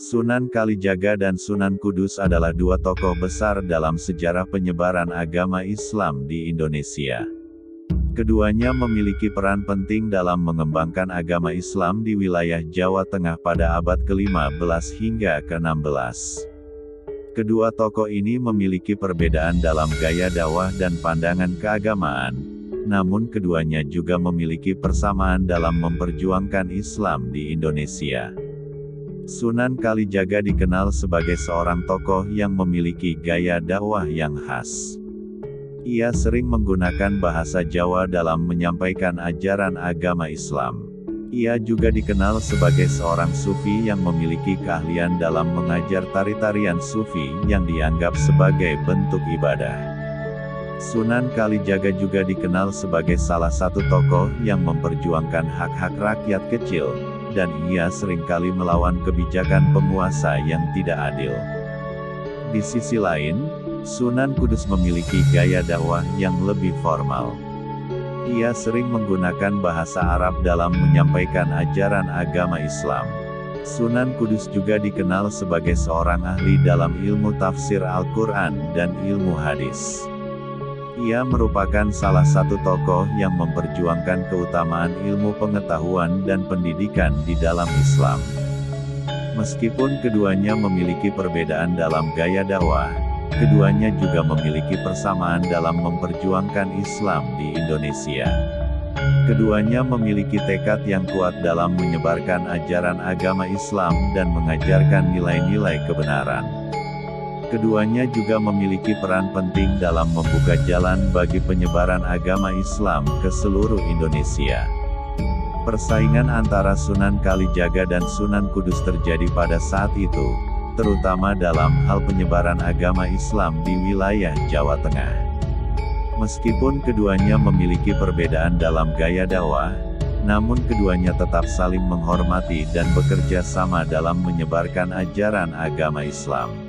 Sunan Kalijaga dan Sunan Kudus adalah dua tokoh besar dalam sejarah penyebaran agama Islam di Indonesia. Keduanya memiliki peran penting dalam mengembangkan agama Islam di wilayah Jawa Tengah pada abad ke-15 hingga ke-16. Kedua tokoh ini memiliki perbedaan dalam gaya dakwah dan pandangan keagamaan, namun keduanya juga memiliki persamaan dalam memperjuangkan Islam di Indonesia. Sunan Kalijaga dikenal sebagai seorang tokoh yang memiliki gaya dakwah yang khas. Ia sering menggunakan bahasa Jawa dalam menyampaikan ajaran agama Islam. Ia juga dikenal sebagai seorang sufi yang memiliki keahlian dalam mengajar tari-tarian sufi yang dianggap sebagai bentuk ibadah. Sunan Kalijaga juga dikenal sebagai salah satu tokoh yang memperjuangkan hak-hak rakyat kecil, dan ia seringkali melawan kebijakan penguasa yang tidak adil. Di sisi lain, Sunan Kudus memiliki gaya dakwah yang lebih formal. Ia sering menggunakan bahasa Arab dalam menyampaikan ajaran agama Islam. Sunan Kudus juga dikenal sebagai seorang ahli dalam ilmu tafsir Al-Quran dan ilmu hadis. Ia merupakan salah satu tokoh yang memperjuangkan keutamaan ilmu pengetahuan dan pendidikan di dalam Islam. Meskipun keduanya memiliki perbedaan dalam gaya dakwah, keduanya juga memiliki persamaan dalam memperjuangkan Islam di Indonesia. Keduanya memiliki tekad yang kuat dalam menyebarkan ajaran agama Islam dan mengajarkan nilai-nilai kebenaran. Keduanya juga memiliki peran penting dalam membuka jalan bagi penyebaran agama Islam ke seluruh Indonesia. Persaingan antara Sunan Kalijaga dan Sunan Kudus terjadi pada saat itu, terutama dalam hal penyebaran agama Islam di wilayah Jawa Tengah. Meskipun keduanya memiliki perbedaan dalam gaya dakwah, namun keduanya tetap saling menghormati dan bekerja sama dalam menyebarkan ajaran agama Islam.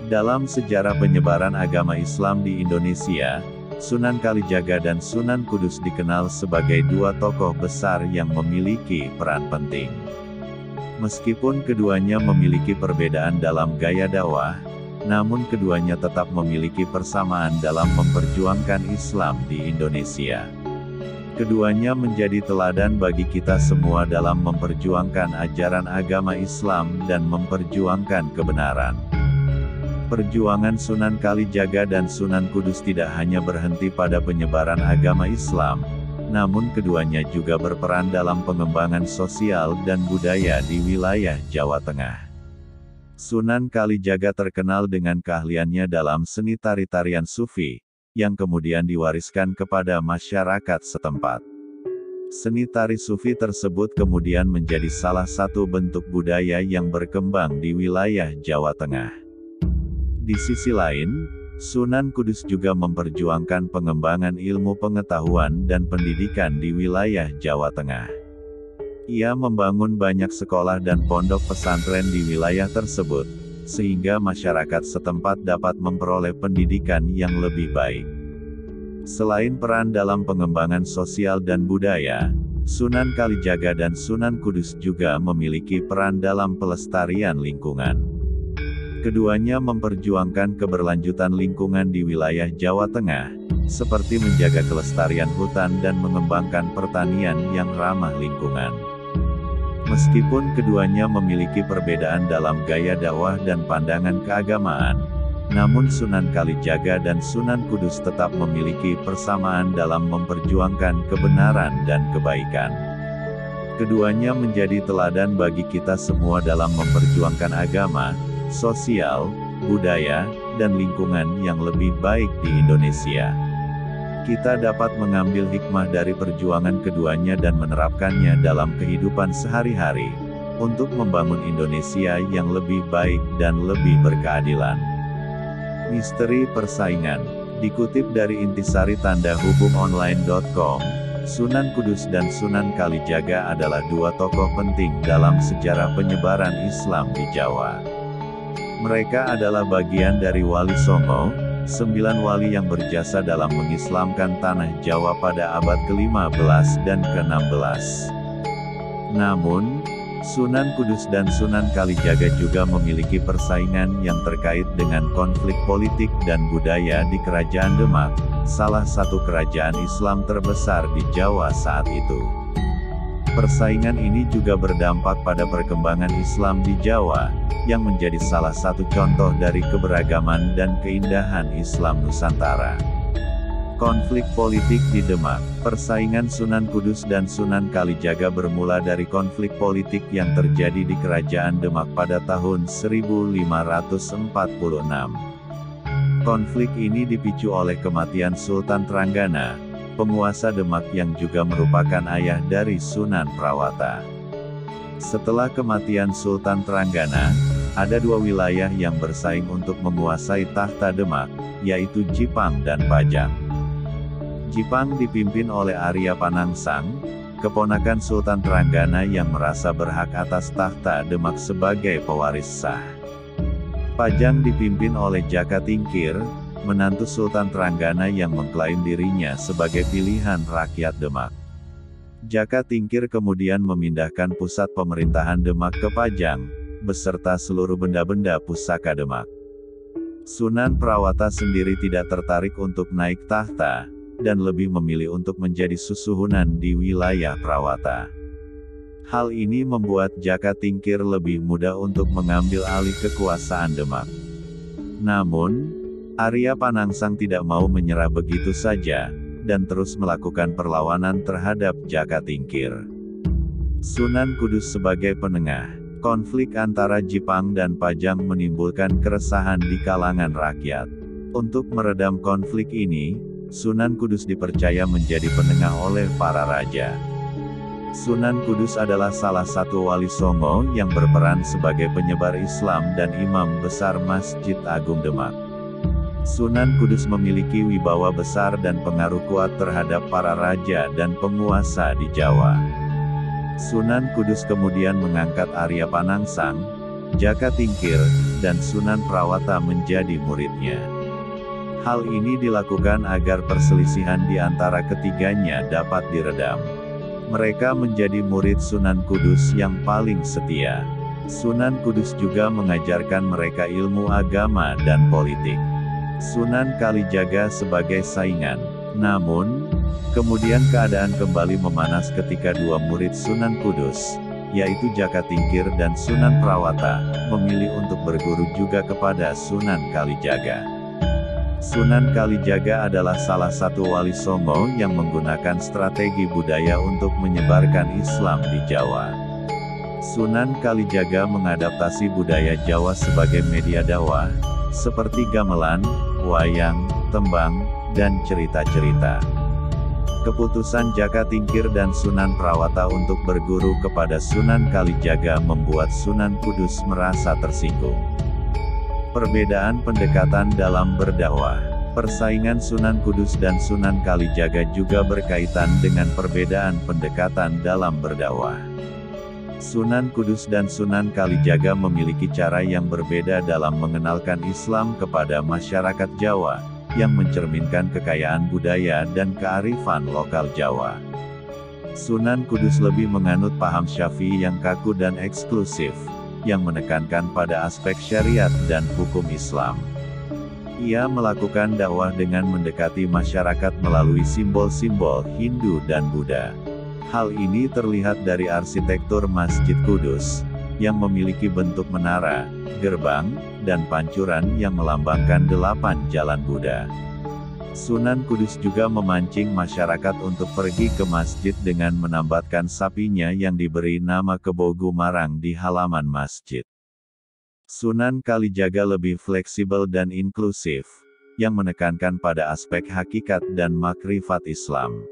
Dalam sejarah penyebaran agama Islam di Indonesia, Sunan Kalijaga dan Sunan Kudus dikenal sebagai dua tokoh besar yang memiliki peran penting. Meskipun keduanya memiliki perbedaan dalam gaya dakwah, namun keduanya tetap memiliki persamaan dalam memperjuangkan Islam di Indonesia. Keduanya menjadi teladan bagi kita semua dalam memperjuangkan ajaran agama Islam dan memperjuangkan kebenaran. Perjuangan Sunan Kalijaga dan Sunan Kudus tidak hanya berhenti pada penyebaran agama Islam, namun keduanya juga berperan dalam pengembangan sosial dan budaya di wilayah Jawa Tengah. Sunan Kalijaga terkenal dengan keahliannya dalam seni tari-tarian sufi, yang kemudian diwariskan kepada masyarakat setempat. Seni tari sufi tersebut kemudian menjadi salah satu bentuk budaya yang berkembang di wilayah Jawa Tengah. Di sisi lain, Sunan Kudus juga memperjuangkan pengembangan ilmu pengetahuan dan pendidikan di wilayah Jawa Tengah. Ia membangun banyak sekolah dan pondok pesantren di wilayah tersebut, sehingga masyarakat setempat dapat memperoleh pendidikan yang lebih baik. Selain peran dalam pengembangan sosial dan budaya, Sunan Kalijaga dan Sunan Kudus juga memiliki peran dalam pelestarian lingkungan. Keduanya memperjuangkan keberlanjutan lingkungan di wilayah Jawa Tengah, seperti menjaga kelestarian hutan dan mengembangkan pertanian yang ramah lingkungan. Meskipun keduanya memiliki perbedaan dalam gaya dakwah dan pandangan keagamaan, namun Sunan Kalijaga dan Sunan Kudus tetap memiliki persamaan dalam memperjuangkan kebenaran dan kebaikan. Keduanya menjadi teladan bagi kita semua dalam memperjuangkan agama, sosial, budaya, dan lingkungan yang lebih baik di Indonesia. Kita dapat mengambil hikmah dari perjuangan keduanya dan menerapkannya dalam kehidupan sehari-hari, untuk membangun Indonesia yang lebih baik dan lebih berkeadilan. Misteri persaingan, dikutip dari intisari-online.com, Sunan Kudus dan Sunan Kalijaga adalah dua tokoh penting dalam sejarah penyebaran Islam di Jawa. Mereka adalah bagian dari Wali Songo, 9 wali yang berjasa dalam mengislamkan tanah Jawa pada abad ke-15 dan ke-16. Namun, Sunan Kudus dan Sunan Kalijaga juga memiliki persaingan yang terkait dengan konflik politik dan budaya di Kerajaan Demak, salah satu kerajaan Islam terbesar di Jawa saat itu. Persaingan ini juga berdampak pada perkembangan Islam di Jawa, yang menjadi salah satu contoh dari keberagaman dan keindahan Islam Nusantara. Konflik politik di Demak. Persaingan Sunan Kudus dan Sunan Kalijaga bermula dari konflik politik yang terjadi di Kerajaan Demak pada tahun 1546. Konflik ini dipicu oleh kematian Sultan Trenggana, penguasa Demak yang juga merupakan ayah dari Sunan Prawata. Setelah kematian Sultan Trenggana, ada dua wilayah yang bersaing untuk menguasai tahta Demak, yaitu Jipang dan Pajang. Jipang dipimpin oleh Arya Panangsang, keponakan Sultan Trenggana yang merasa berhak atas tahta Demak sebagai pewaris sah. Pajang dipimpin oleh Jaka Tingkir, menantu Sultan Trenggana yang mengklaim dirinya sebagai pilihan rakyat Demak. Jaka Tingkir kemudian memindahkan pusat pemerintahan Demak ke Pajang, beserta seluruh benda-benda pusaka Demak. Sunan Prawata sendiri tidak tertarik untuk naik tahta, dan lebih memilih untuk menjadi susuhunan di wilayah Prawata. Hal ini membuat Jaka Tingkir lebih mudah untuk mengambil alih kekuasaan Demak. Namun, Arya Panangsang tidak mau menyerah begitu saja, dan terus melakukan perlawanan terhadap Jaka Tingkir. Sunan Kudus sebagai penengah. Konflik antara Jipang dan Pajang menimbulkan keresahan di kalangan rakyat. Untuk meredam konflik ini, Sunan Kudus dipercaya menjadi penengah oleh para raja. Sunan Kudus adalah salah satu wali Songo yang berperan sebagai penyebar Islam dan imam besar Masjid Agung Demak. Sunan Kudus memiliki wibawa besar dan pengaruh kuat terhadap para raja dan penguasa di Jawa. Sunan Kudus kemudian mengangkat Arya Panangsang, Jaka Tingkir, dan Sunan Prawata menjadi muridnya. Hal ini dilakukan agar perselisihan di antara ketiganya dapat diredam. Mereka menjadi murid Sunan Kudus yang paling setia. Sunan Kudus juga mengajarkan mereka ilmu agama dan politik. Sunan Kalijaga sebagai saingan. Namun, kemudian keadaan kembali memanas ketika dua murid Sunan Kudus, yaitu Jaka Tingkir dan Sunan Prawata, memilih untuk berguru juga kepada Sunan Kalijaga. Sunan Kalijaga adalah salah satu wali Songo yang menggunakan strategi budaya untuk menyebarkan Islam di Jawa. Sunan Kalijaga mengadaptasi budaya Jawa sebagai media dakwah, seperti gamelan, wayang, tembang, dan cerita-cerita. Keputusan Jaka Tingkir dan Sunan Prawata untuk berguru kepada Sunan Kalijaga membuat Sunan Kudus merasa tersinggung. Perbedaan pendekatan dalam berdakwah. Persaingan Sunan Kudus dan Sunan Kalijaga juga berkaitan dengan perbedaan pendekatan dalam berdakwah. Sunan Kudus dan Sunan Kalijaga memiliki cara yang berbeda dalam mengenalkan Islam kepada masyarakat Jawa, yang mencerminkan kekayaan budaya dan kearifan lokal Jawa. Sunan Kudus lebih menganut paham Syafi'i yang kaku dan eksklusif, yang menekankan pada aspek syariat dan hukum Islam. Ia melakukan dakwah dengan mendekati masyarakat melalui simbol-simbol Hindu dan Buddha. Hal ini terlihat dari arsitektur Masjid Kudus, yang memiliki bentuk menara, gerbang, dan pancuran yang melambangkan 8 jalan Buddha. Sunan Kudus juga memancing masyarakat untuk pergi ke masjid dengan menambatkan sapinya yang diberi nama Kebo Gumarang di halaman masjid. Sunan Kalijaga lebih fleksibel dan inklusif, yang menekankan pada aspek hakikat dan makrifat Islam.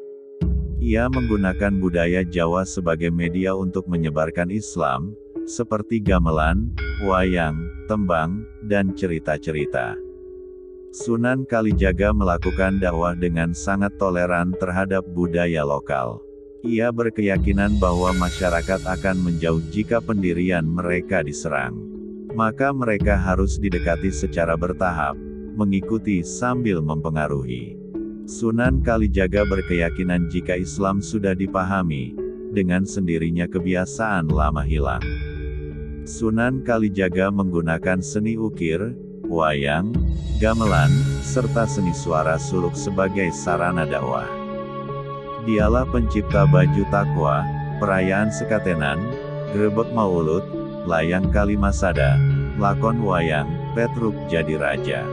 Ia menggunakan budaya Jawa sebagai media untuk menyebarkan Islam, seperti gamelan, wayang, tembang, dan cerita-cerita. Sunan Kalijaga melakukan dakwah dengan sangat toleran terhadap budaya lokal. Ia berkeyakinan bahwa masyarakat akan menjauh jika pendirian mereka diserang. Maka mereka harus didekati secara bertahap, mengikuti sambil mempengaruhi. Sunan Kalijaga berkeyakinan jika Islam sudah dipahami, dengan sendirinya kebiasaan lama hilang. Sunan Kalijaga menggunakan seni ukir, wayang, gamelan, serta seni suara suluk sebagai sarana dakwah. Dialah pencipta baju takwa, perayaan sekatenan, grebek maulud, layang Kalimasada, lakon wayang, Petruk jadi raja.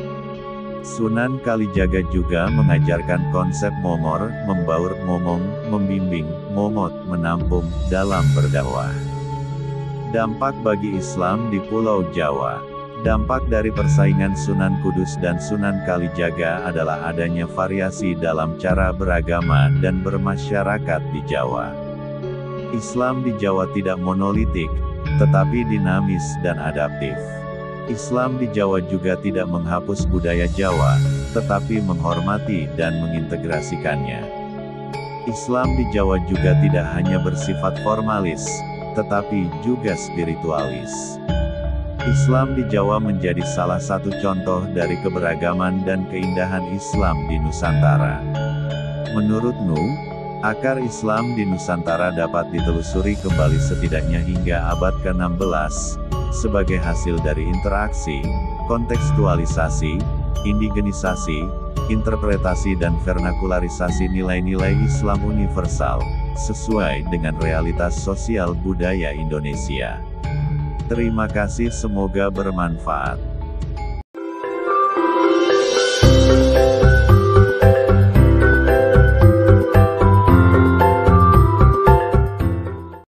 Sunan Kalijaga juga mengajarkan konsep momor, membaur, momong, membimbing, momot, menampung, dalam berdakwah. Dampak bagi Islam di Pulau Jawa. Dampak dari persaingan Sunan Kudus dan Sunan Kalijaga adalah adanya variasi dalam cara beragama dan bermasyarakat di Jawa. Islam di Jawa tidak monolitik, tetapi dinamis dan adaptif. Islam di Jawa juga tidak menghapus budaya Jawa, tetapi menghormati dan mengintegrasikannya. Islam di Jawa juga tidak hanya bersifat formalis, tetapi juga spiritualis. Islam di Jawa menjadi salah satu contoh dari keberagaman dan keindahan Islam di Nusantara. Menurut Nu, akar Islam di Nusantara dapat ditelusuri kembali setidaknya hingga abad ke-16, sebagai hasil dari interaksi, kontekstualisasi, indigenisasi, interpretasi dan vernakularisasi nilai-nilai Islam universal, sesuai dengan realitas sosial budaya Indonesia. Terima kasih, semoga bermanfaat.